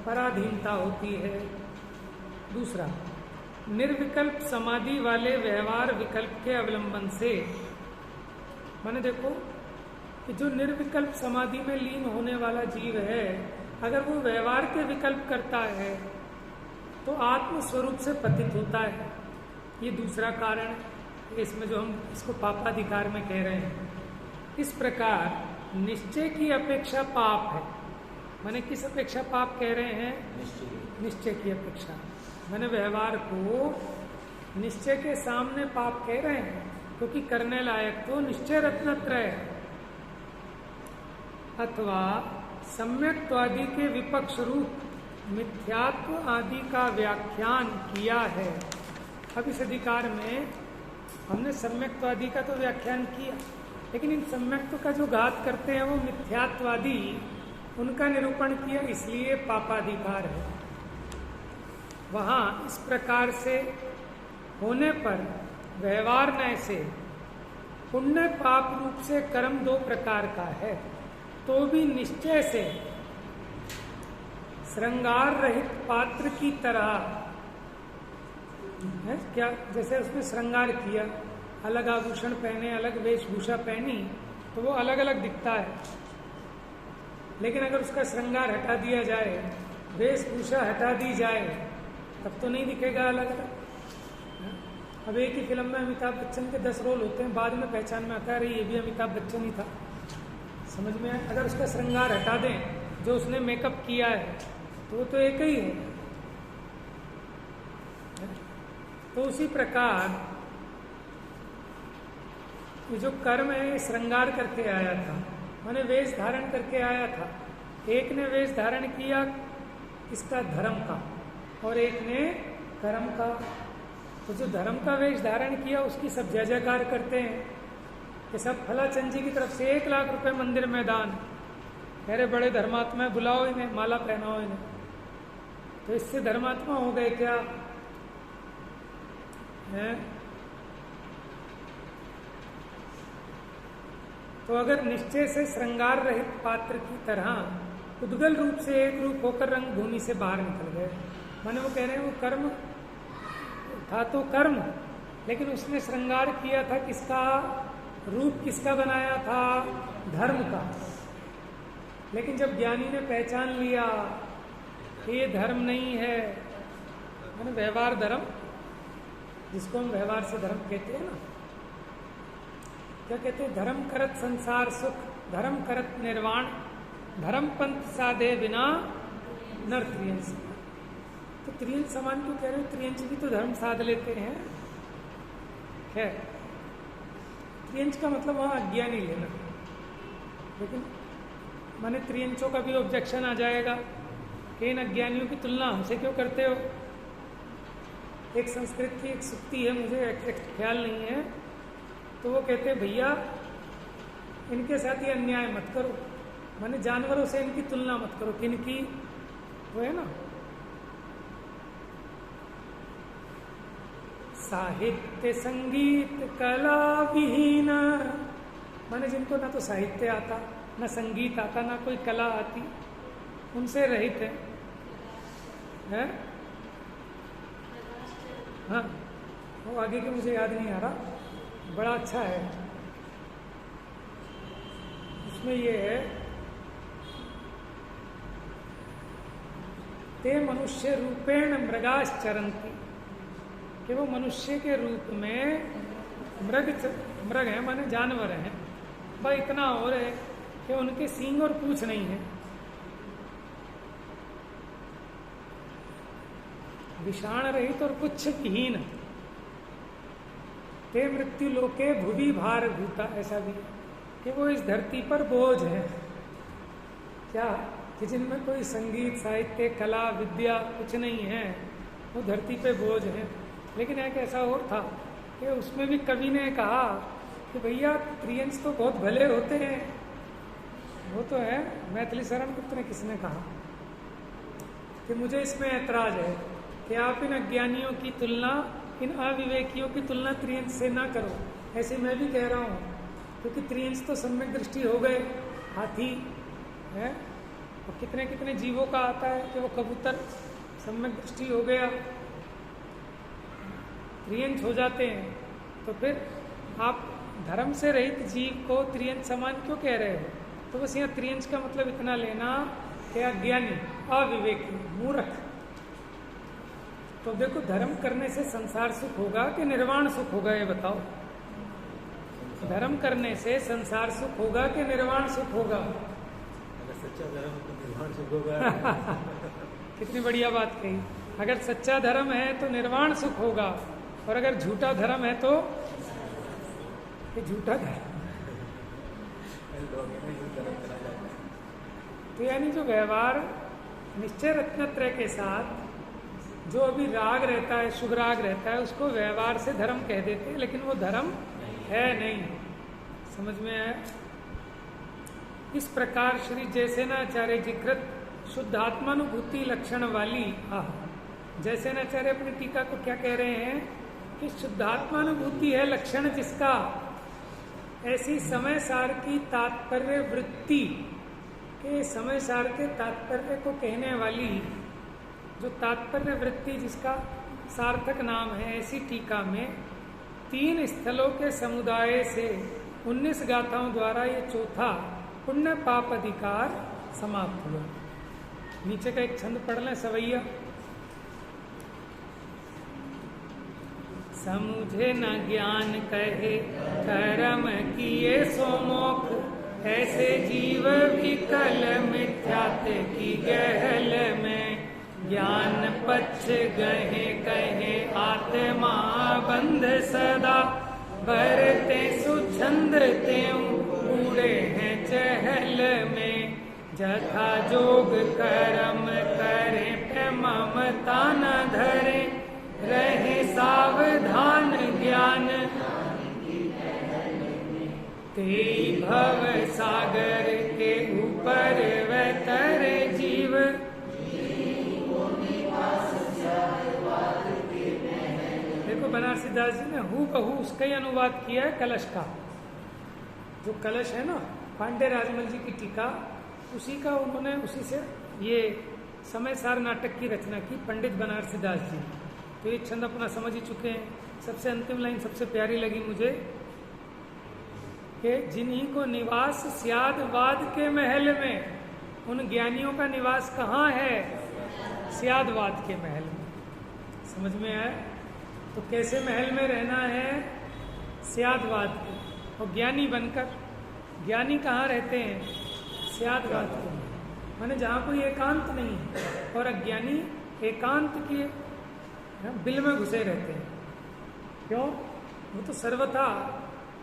पराधीनता होती है। दूसरा, निर्विकल्प समाधि वाले व्यवहार विकल्प के अवलंबन से, माने देखो कि जो निर्विकल्प समाधि में लीन होने वाला जीव है, अगर वो व्यवहार के विकल्प करता है तो आत्म स्वरूप से पतित होता है। ये दूसरा कारण है इसमें, जो हम इसको पापाधिकार में कह रहे हैं। इस प्रकार निश्चय की अपेक्षा पाप है। माने किस अपेक्षा पाप कह रहे हैं? निश्चय की अपेक्षा। माने व्यवहार को निश्चय के सामने पाप कह रहे हैं, क्योंकि करने लायक तो निश्चय रत्नत्रय है। अथवा सम्यक्त्वादि के विपक्ष रूप मिथ्यात्व आदि का व्याख्यान किया है। अब इस अधिकार में हमने सम्यक्त्वादि का तो व्याख्यान किया, लेकिन इन सम्यक्त्व का जो घात करते हैं वो मिथ्यात्वादि, उनका निरूपण किया, इसलिए पापाधिकार है। वहां इस प्रकार से होने पर व्यवहार नय से पुण्य पाप रूप से कर्म 2 प्रकार का है, तो भी निश्चय से श्रृंगार रहित पात्र की तरह है। क्या? जैसे उसने श्रृंगार किया, अलग आभूषण पहने, अलग वेशभूषा पहनी, तो वो अलग अलग दिखता है। लेकिन अगर उसका श्रृंगार हटा दिया जाए, वेशभूषा हटा दी जाए, तब तो नहीं दिखेगा अलग अलग। अब एक ही फिल्म में अमिताभ बच्चन के 10 रोल होते हैं, बाद में पहचान में आता है ये भी अमिताभ बच्चन ही था। समझ में आए? अगर उसका श्रृंगार हटा दें, जो उसने मेकअप किया है, तो वो तो एक ही है। तो उसी प्रकार ये जो कर्म है, श्रृंगार करके आया था, माने वेश धारण करके आया था। एक ने वेश धारण किया इसका धर्म का, और एक ने कर्म का। तो जो धर्म का वेश धारण किया उसकी सब जय जयकार करते हैं कि सब फलाचंद जी की तरफ से 1 लाख रुपए मंदिर में दान, कह रहे बड़े धर्मात्मा, बुलाओ इन्हें, माला पहनाओ इन्हें। तो इससे धर्मात्मा हो गए क्या है? तो अगर निश्चय से श्रृंगार रहित पात्र की तरह उद्गल रूप से एक रूप होकर रंग भूमि से बाहर निकल गए, माने वो कह रहे हैं वो कर्म था तो कर्म, लेकिन उसने श्रृंगार किया था किसका? रूप किसका बनाया था? धर्म का। लेकिन जब ज्ञानी ने पहचान लिया कि ये धर्म नहीं है, माने व्यवहार धर्म, जिसको हम व्यवहार से धर्म कहते हैं ना, क्या कहते हैं? धर्म करत संसार सुख, धर्म करत निर्वाण, धर्म पंथ साधे बिना नर त्रियंश। तो त्रियंश समान क्यों कह रहे हो? त्रियंश भी तो धर्म साध लेते हैं। है त्रियंश का मतलब वहां अज्ञानी लेना, लेकिन माने त्रियंशों का भी ऑब्जेक्शन आ जाएगा कि इन अज्ञानियों की तुलना हमसे क्यों करते हो। एक संस्कृत की एक सुक्ति है, मुझे एग्जैक्ट ख्याल नहीं है, तो वो कहते हैं भैया इनके साथ ये अन्याय मत करो, माने जानवरों से इनकी तुलना मत करो। किनकी? वो है ना साहित्य संगीत कला विहीन, माने जिनको ना तो साहित्य आता, ना संगीत आता, ना कोई कला आती, उनसे रहित है? हाँ, वो आगे के मुझे याद नहीं आ रहा, बड़ा अच्छा है। उसमें ये है, ते मनुष्य रूपेण मृगाश्चरन्ति, कि वो मनुष्य के रूप में मृग है, माने जानवर हैं। बस इतना और है कि उनके सींग और पूंछ नहीं है। विषाण रहित और पुच्छ विहीन, ते मृत्यु लोके भुवि भार भूता, ऐसा भी है कि वो इस धरती पर बोझ है। क्या? कि जिनमें कोई संगीत, साहित्य, कला, विद्या कुछ नहीं है, वो धरती पे बोझ है। लेकिन एक ऐसा और था कि उसमें भी कवि ने कहा कि भैया त्रियंश तो बहुत भले होते हैं। वो तो है, मैथिली शरण गुप्त ने किसने कहा कि मुझे इसमें ऐतराज है कि आप इन अज्ञानियों की तुलना, इन अविवेकियों की तुलना त्रियंश से ना करो। ऐसे मैं भी कह रहा हूँ, क्योंकि त्रियंश तो सम्यक दृष्टि हो गए, हाथी है, और कितने कितने जीवों का आता है कि वो कबूतर सम्यक दृष्टि हो गया, त्रियंश हो जाते हैं। तो फिर आप धर्म से रहित जीव को त्रियंश समान क्यों कह रहे हो? तो बस यहाँ त्रियंश का मतलब इतना लेना कि अज्ञानी, अविवेकी, मूर्ख। तो देखो, धर्म करने से संसार सुख होगा कि निर्वाण सुख होगा, ये बताओ। धर्म करने से संसार सुख होगा कि निर्वाण सुख होगा? अगर सच्चा धर्म तो निर्वाण सुख होगा। कितनी बढ़िया बात कही। अगर सच्चा धर्म है तो निर्वाण सुख होगा, और अगर झूठा धर्म है तो ये झूठा धर्म। तो यानी जो व्यवहार निश्चय रत्नत्रय के साथ जो अभी राग रहता है, शुभ राग रहता है, उसको व्यवहार से धर्म कह देते हैं, लेकिन वो धर्म है नहीं। समझ में आया? इस प्रकार श्री जयसेनाचार्य जी कृत शुद्धात्मानुभूति लक्षण वाली जयसेनाचार्य अपनी टीका को क्या कह रहे हैं कि शुद्धात्मानुभूति है लक्षण जिसका, ऐसी समय सार की तात्पर्य वृत्ति के, समय सार के तात्पर्य को कहने वाली जो तात्पर्य वृत्ति जिसका सार्थक नाम है, ऐसी टीका में 3 स्थलों के समुदाय से 19 गाथाओं द्वारा ये चौथा पुण्य पाप अधिकार समाप्त हुआ। नीचे का एक छंद पढ़ लें, सवैया। समुझे न ज्ञान कहे कर्म किए सो मोख, ऐसे जीव विकल मिथ्यात की गहल में, ज्ञान पक्ष गहे कहे आत्मा बंध सदा, बरते सुछंद त्यों कूड़े हैं चहल में, जथा जोग कर्म करे पे ममता न धरे, रहे सावधान ज्ञान तेई भव सागर के ऊपर वह तरे जीव। देखो, बनारसी दास जी ने हूबहू उसका ही अनुवाद किया है कलश का। जो कलश है ना, पांडे राजमल जी की टीका, उसी का उन्होंने, उसी से ये समय सार नाटक की रचना की पंडित बनारसी दास जी। तो ये छंद अपना समझ ही चुके हैं। सबसे अंतिम लाइन सबसे प्यारी लगी मुझे कि जिन्हीं को निवास स्याद वाद के महल में, उन ज्ञानियों का निवास कहाँ है? स्यादवाद के महल में। समझ में आया? तो कैसे महल में रहना है? स्यादवाद के। और ज्ञानी बनकर, ज्ञानी कहाँ रहते हैं? स्यादवाद के, माने जहाँ कोई एकांत नहीं है। और अज्ञानी एकांत के बिल में घुसे रहते हैं। क्यों? वो तो सर्वथा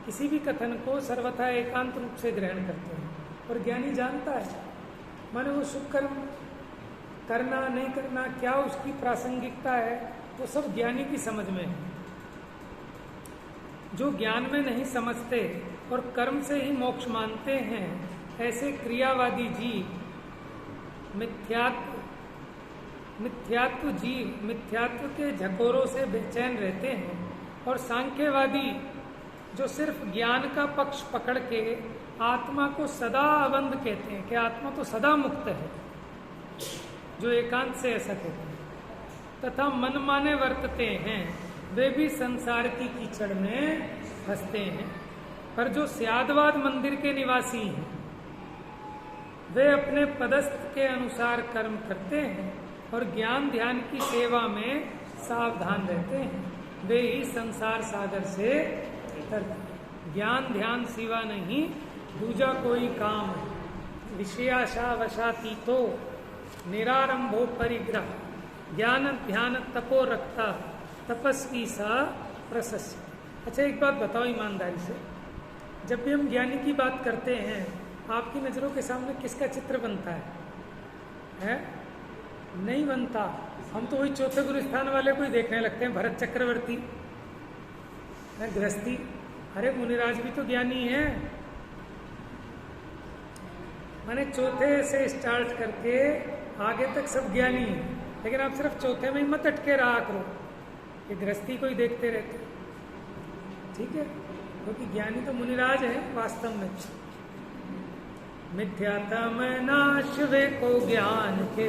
किसी भी कथन को सर्वथा एकांत रूप से ग्रहण करते हैं। और ज्ञानी जानता है, माने वो शुभ कर्म करना नहीं करना, क्या उसकी प्रासंगिकता है, वो सब ज्ञानी की समझ में है। जो ज्ञान में नहीं समझते और कर्म से ही मोक्ष मानते हैं, ऐसे क्रियावादी जीव मिथ्यात्व जीव मिथ्यात्व के झकोरों से बेचैन रहते हैं। और सांख्यवादी जो सिर्फ ज्ञान का पक्ष पकड़ के आत्मा को सदा अबंध कहते हैं कि आत्मा तो सदा मुक्त है, जो एकांत से ऐसा कहते हैं, तथा मनमाने वर्तते हैं, वे भी संसार की कीचड़ में फंसते हैं। पर जो स्यादवाद मंदिर के निवासी हैं, वे अपने पदस्थ के अनुसार कर्म करते हैं और ज्ञान ध्यान की सेवा में सावधान रहते हैं। वे ही संसार सागर से तरते हैं। ज्ञान ध्यान सिवा नहीं दूजा कोई काम, विषयाशा वशातीतो निरारंभो परिग्रह, ज्ञान ध्यान तपो रखता तपस्वी सा प्रशस्य। अच्छा, एक बात बताओ ईमानदारी से, जब भी हम ज्ञानी की बात करते हैं, आपकी नजरों के सामने किसका चित्र बनता है? नहीं बनता। हम तो वही चौथे गुरु स्थान वाले को ही देखने लगते हैं, भरत चक्रवर्ती, गृहस्थी, अरे मुनिराज भी तो ज्ञानी है। माने चौथे से स्टार्ट करके आगे तक सब ज्ञानी है, लेकिन आप सिर्फ चौथे में ही मत अटके रहा करो, ये गृहस्थी को ही देखते रहते, ठीक है? क्योंकि ज्ञानी तो मुनिराज है वास्तव में। मिथ्यात्म नाश वे को ज्ञान के